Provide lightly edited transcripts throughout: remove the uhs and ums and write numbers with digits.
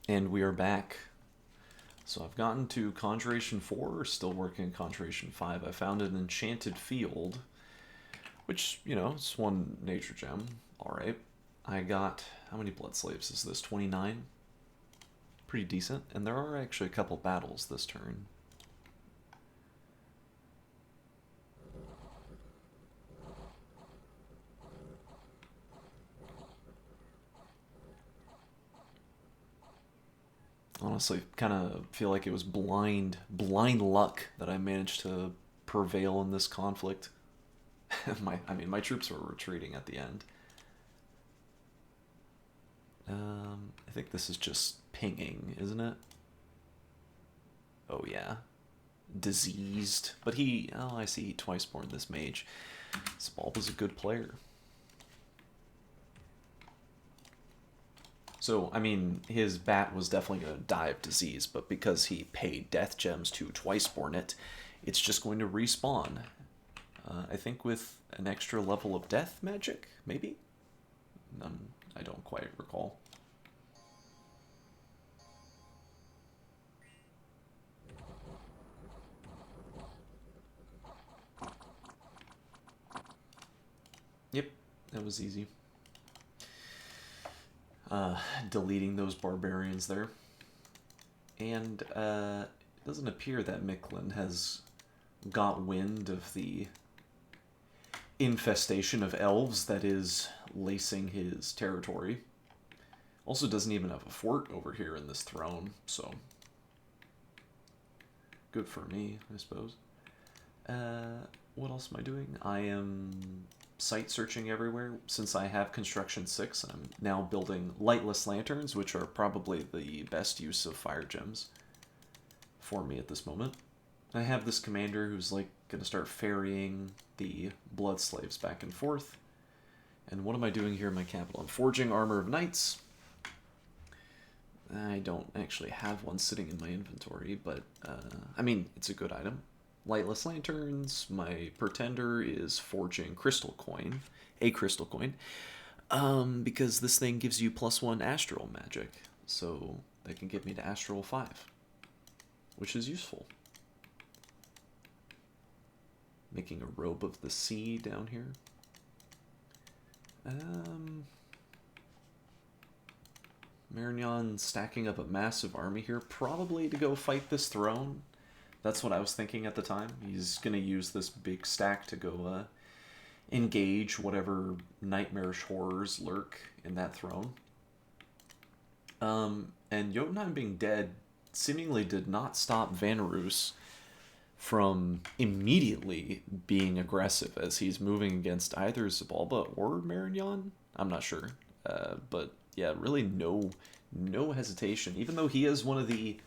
And we are back. So I've gotten to Conjuration 4, still working on Conjuration 5. I found an enchanted field, which, it's one nature gem. Alright. I got, how many blood slaves is this? 29? Pretty decent. And there are actually a couple battles this turn. Honestly, kind of feel like it was blind luck that I managed to prevail in this conflict. My troops were retreating at the end. I think this is just pinging, isn't it? Oh yeah, diseased. But I see, he twice born this mage. Spalba's a good player. So, his bat was definitely going to die of disease, but because he paid death gems to twice born it, it's just going to respawn. I think with an extra level of death magic, maybe? I don't quite recall. Yep, that was easy. Deleting those barbarians there. And it doesn't appear that Micklin has got wind of the infestation of elves that is lacing his territory. Also doesn't even have a fort over here in this throne, so good for me, I suppose. What else am I doing? I am site searching everywhere. Since I have construction 6, I'm now building lightless lanterns, which are probably the best use of fire gems for me at this moment. I have this commander who's like gonna start ferrying the blood slaves back and forth. And what am I doing here in my capital? I'm forging armor of knights. I don't actually have one sitting in my inventory, but it's a good item. Lightless lanterns. My pretender is forging crystal coin, a crystal coin, because this thing gives you +1 astral magic, so that can get me to astral 5, which is useful. Making a robe of the sea down here. Marignon stacking up a massive army here, probably to go fight this throne. That's what I was thinking at the time. He's going to use this big stack to go engage whatever nightmarish horrors lurk in that throne. And Jotunheim being dead seemingly did not stop Vanarus from immediately being aggressive as he's moving against either Zabalba or Marignon. I'm not sure. But yeah, really no hesitation. Even though he is one of the...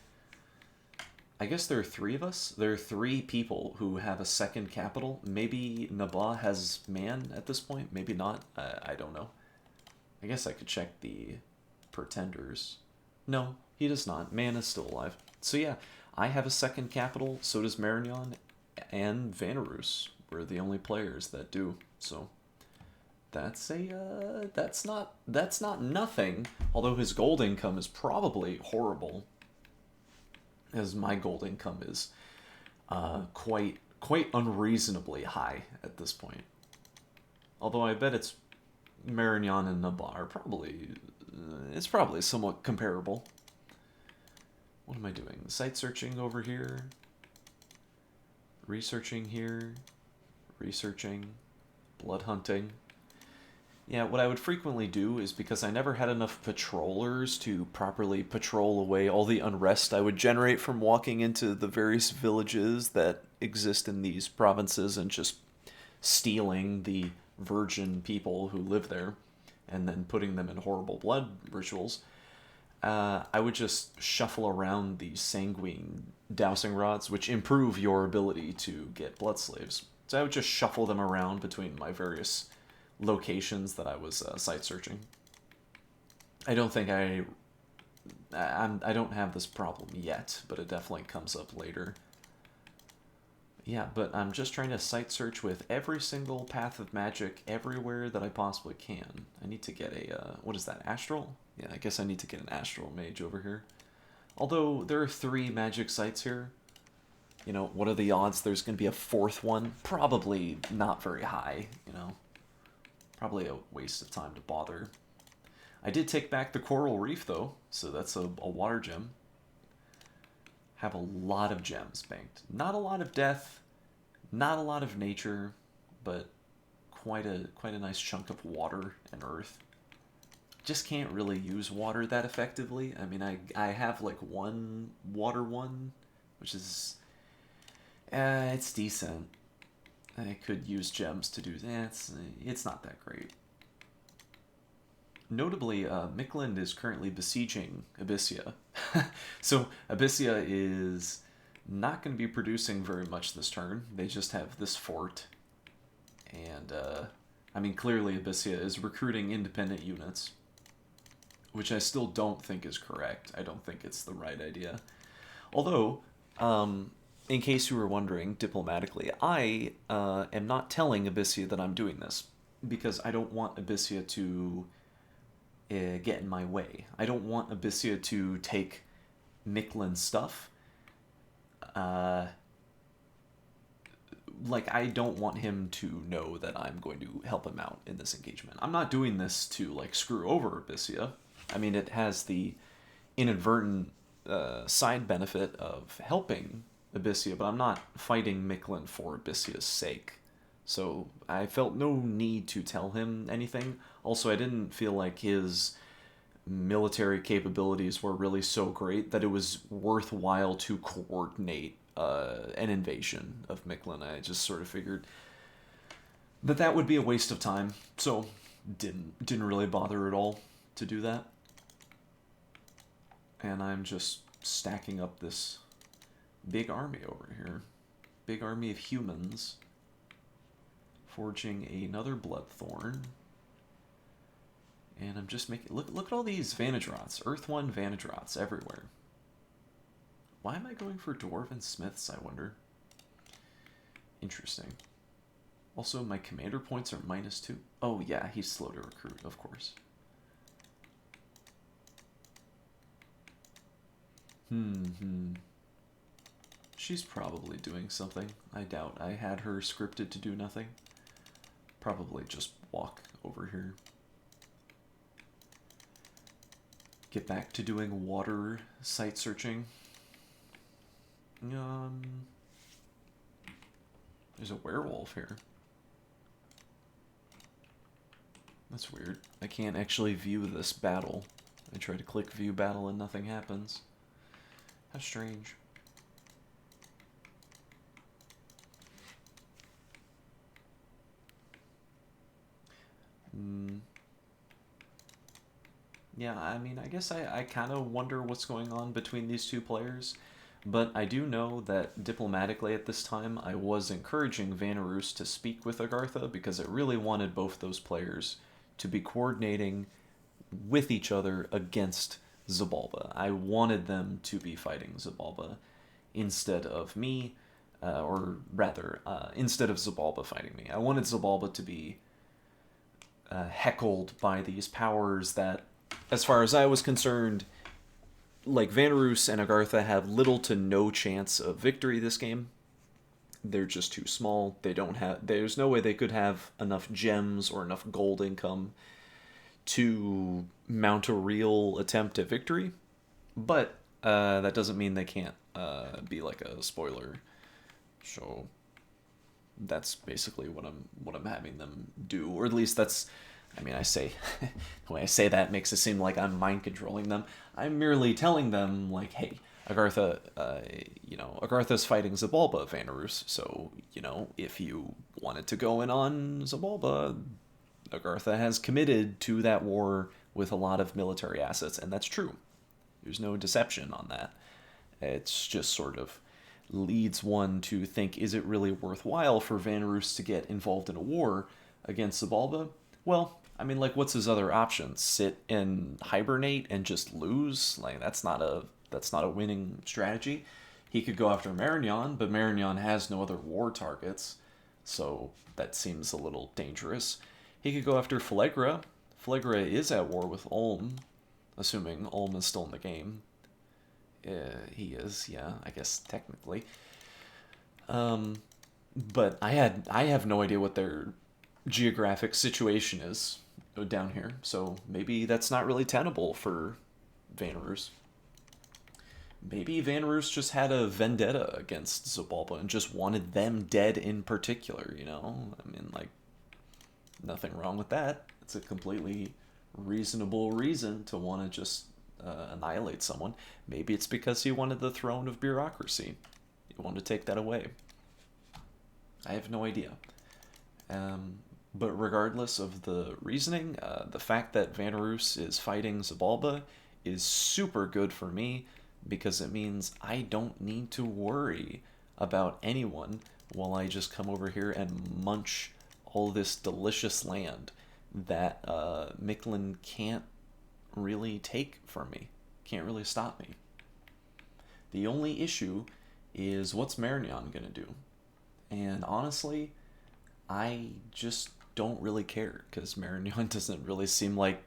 I guess there are 3 of us. There are 3 people who have a second capital. Maybe Nabah has man at this point. Maybe not. I don't know. I guess I could check the pretenders. No, he does not. Man is still alive. So yeah, I have a second capital. So does Marignon and Vanarus. We're the only players that do. So that's not nothing. Although his gold income is probably horrible, as my gold income is quite unreasonably high at this point. Although I bet it's Marignon and Nabah are probably it's probably somewhat comparable. What am I doing? Site searching over here, researching here, researching, blood hunting. Yeah, what I would frequently do is, because I never had enough patrollers to properly patrol away all the unrest I would generate from walking into the various villages that exist in these provinces and just stealing the virgin people who live there and then putting them in horrible blood rituals, I would just shuffle around these sanguine dowsing rods, which improve your ability to get blood slaves. So I would just shuffle them around between my various locations that I was site searching. I don't think I don't have this problem yet, but it definitely comes up later. Yeah, but I'm just trying to site search with every single path of magic everywhere that I possibly can. I need to get a, what is that, astral? Yeah, I guess I need to get an astral mage over here. Although there are 3 magic sites here, you know, what are the odds there's going to be a 4th one? Probably not very high, you know. Probably a waste of time to bother. I did take back the coral reef, though, so that's a water gem. Have a lot of gems banked. Not a lot of death, not a lot of nature, but quite a nice chunk of water and earth. Just can't really use water that effectively. I mean, I have like one water one, which is it's decent. I could use gems to do that. It's not that great. Notably, Mikland is currently besieging Abyssia. So Abyssia is not going to be producing very much this turn. They just have this fort. And, I mean, clearly Abyssia is recruiting independent units, which I still don't think is correct. I don't think it's the right idea. Although, in case you were wondering, diplomatically, I am not telling Abyssia that I'm doing this because I don't want Abyssia to get in my way. I don't want Abyssia to take Miklin's stuff. Like, I don't want him to know that I'm going to help him out in this engagement. I'm not doing this to, like, screw over Abyssia. I mean, it has the inadvertent side benefit of helping Abyssia, but I'm not fighting Miklin for Abyssia's sake. So I felt no need to tell him anything. Also, I didn't feel like his military capabilities were really so great that it was worthwhile to coordinate an invasion of Miklin. I just sort of figured that that would be a waste of time, so didn't really bother at all to do that. And I'm just stacking up this big army over here. Big army of humans. Forging another Bloodthorn. And I'm just making... Look at all these Vantage Rots. Earth 1 Vantage Rots everywhere. Why am I going for Dwarven Smiths, I wonder? Interesting. Also, my commander points are -2. Oh, yeah, he's slow to recruit, of course. She's probably doing something. I doubt I had her scripted to do nothing. Probably just walk over here. Get back to doing water site searching. There's a werewolf here. That's weird. I can't actually view this battle. I try to click view battle and nothing happens. How strange. Yeah, I mean, I guess I kind of wonder what's going on between these two players. But I do know that diplomatically at this time, I was encouraging Vanarus to speak with Agartha because I really wanted both those players to be coordinating with each other against Zabalba. I wanted them to be fighting Zabalba instead of me, or rather, instead of Zabalba fighting me. I wanted Zabalba to be heckled by these powers that, as far as I was concerned, like Vanarus and Agartha have little to no chance of victory this game. They're just too small. They don't have. There's no way they could have enough gems or enough gold income to mount a real attempt at victory. But that doesn't mean they can't be like a spoiler. So that's basically what I'm having them do, or at least that's. I mean, I say, the way I say that makes it seem like I'm mind controlling them. I'm merely telling them, like, hey, Agartha, Agartha's fighting Zabalba, Vanarus, so, if you wanted to go in on Zabalba, Agartha has committed to that war with a lot of military assets, and that's true. There's no deception on that. It's just sort of leads one to think, is it really worthwhile for Vanarus to get involved in a war against Zabalba? Well, I mean, like, what's his other option? Sit and hibernate and just lose? Like, that's not a winning strategy. He could go after Marignon, but Marignon has no other war targets, so that seems a little dangerous. He could go after Flegra. Flegra is at war with Ulm, assuming Ulm is still in the game. He is, yeah, I guess technically. But I have no idea what their geographic situation is down here, so maybe that's not really tenable for Vanarus. Maybe Vanarus just had a vendetta against Zabalba and just wanted them dead in particular, you know? I mean, like, nothing wrong with that. It's a completely reasonable reason to want to just annihilate someone. Maybe it's because he wanted the throne of bureaucracy. He wanted to take that away. I have no idea. But regardless of the reasoning, the fact that Vanarus is fighting Zabalba is super good for me because it means I don't need to worry about anyone while I just come over here and munch all this delicious land that Micklin can't really take from me, can't really stop me. The only issue is what's Marignon gonna do? And honestly, I just don't really care because Marignon doesn't really seem like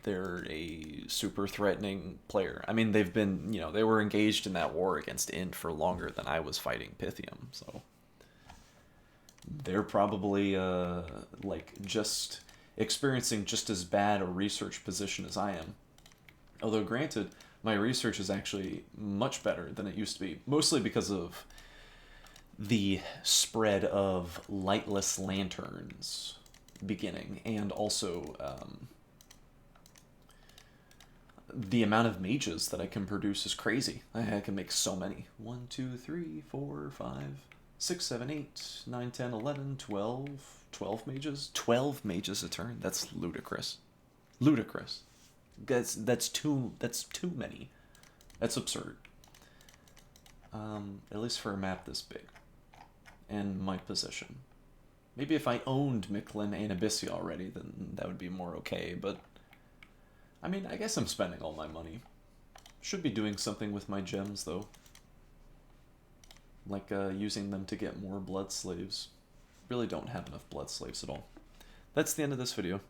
they're a super threatening player. I mean, they've been, you know, they were engaged in that war against Int for longer than I was fighting Pythium, so they're probably like just experiencing just as bad a research position as I am. Although granted, my research is actually much better than it used to be, mostly because of the spread of lightless lanterns beginning, and also the amount of mages that I can produce is crazy. I can make so many. 1, 2, 3, 4, 5, 6, 7, 8, 9, 10, 11, 12, 12 mages. 12 mages a turn. That's ludicrous. Ludicrous. That's too many. That's absurd. At least for a map this big. And my position. Maybe if I owned Micklin and Abyssia already, then that would be more okay, but I mean, I guess I'm spending all my money. Should be doing something with my gems, though. Like using them to get more blood slaves. Really don't have enough blood slaves at all. That's the end of this video.